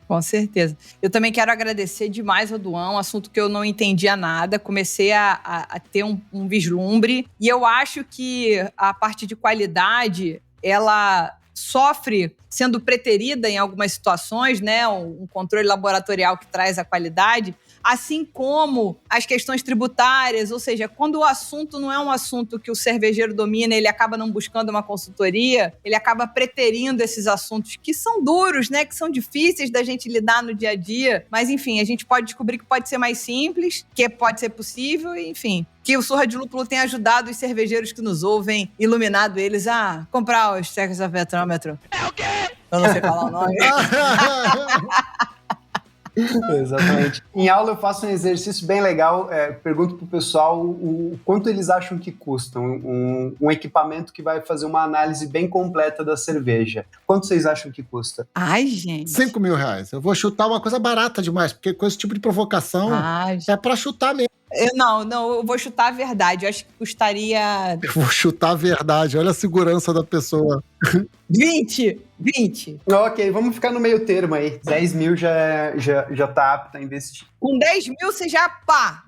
Com certeza. Eu também quero agradecer demais ao Duan, um assunto que eu não entendia nada. Comecei a ter um vislumbre. E eu acho que a parte de qualidade, ela sofre sendo preterida em algumas situações, né? Um controle laboratorial que traz a qualidade, assim como as questões tributárias, ou seja, quando o assunto não é um assunto que o cervejeiro domina, ele acaba não buscando uma consultoria, ele acaba preterindo esses assuntos que são duros, né? Que são difíceis da gente lidar no dia a dia, mas enfim, a gente pode descobrir que pode ser mais simples, que pode ser possível, enfim. Que o Surra de Lúpulo tem ajudado os cervejeiros que nos ouvem, iluminado eles a comprar os Texapetrômetro. É o quê? Eu não sei falar o nome. Exatamente. Em aula eu faço um exercício bem legal, pergunto pro pessoal o quanto eles acham que custa um equipamento que vai fazer uma análise bem completa da cerveja. Quanto vocês acham que custa? Ai, gente. R$5.000. Eu vou chutar uma coisa barata demais, porque com esse tipo de provocação é pra chutar mesmo. Eu vou chutar a verdade. Eu acho que custaria Eu vou chutar a verdade. Olha a segurança da pessoa. 20. Ok, vamos ficar no meio termo aí. 10 mil já tá apto a investir. Com 10 mil, você já,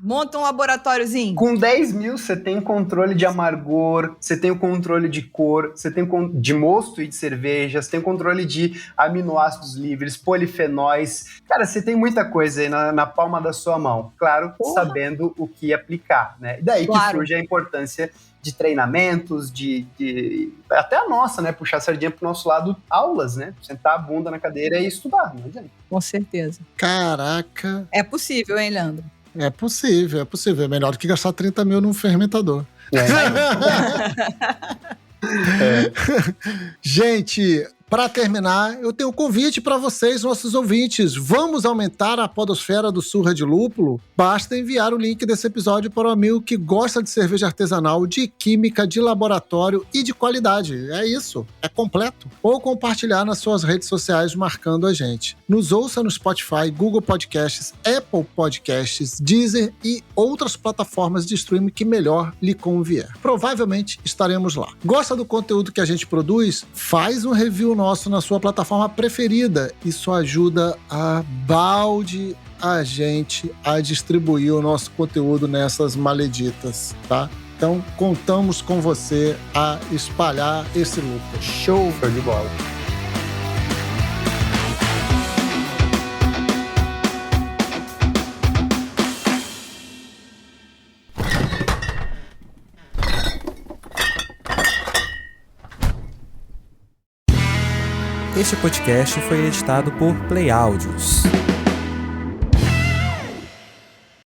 monta um laboratóriozinho. Com 10 mil, você tem controle de amargor, você tem o controle de cor, você tem de mosto e de cerveja, você tem controle de aminoácidos livres, polifenóis. Cara, você tem muita coisa aí na palma da sua mão. Claro, sabendo o que aplicar, né? E daí que surge a importância de treinamentos, de até a nossa, né? Puxar a sardinha pro nosso lado, aulas, né? Sentar a bunda na cadeira e estudar, não adianta. Com certeza. Caraca. É possível, hein, Leandro? É possível. É melhor do que gastar 30 mil num fermentador. Gente, para terminar, eu tenho um convite para vocês, nossos ouvintes. Vamos aumentar a podosfera do Surra de Lúpulo? Basta enviar o link desse episódio para um amigo que gosta de cerveja artesanal, de química, de laboratório e de qualidade. É isso, é completo. Ou compartilhar nas suas redes sociais marcando a gente. Nos ouça no Spotify, Google Podcasts, Apple Podcasts, Deezer e outras plataformas de streaming que melhor lhe convier. Provavelmente estaremos lá. Gosta do conteúdo que a gente produz? Faz um review nosso na sua plataforma preferida. Isso ajuda a balde a gente a distribuir o nosso conteúdo nessas maleditas, tá? Então, contamos com você a espalhar esse lucro. Show de bola. Este podcast foi editado por Play Áudios.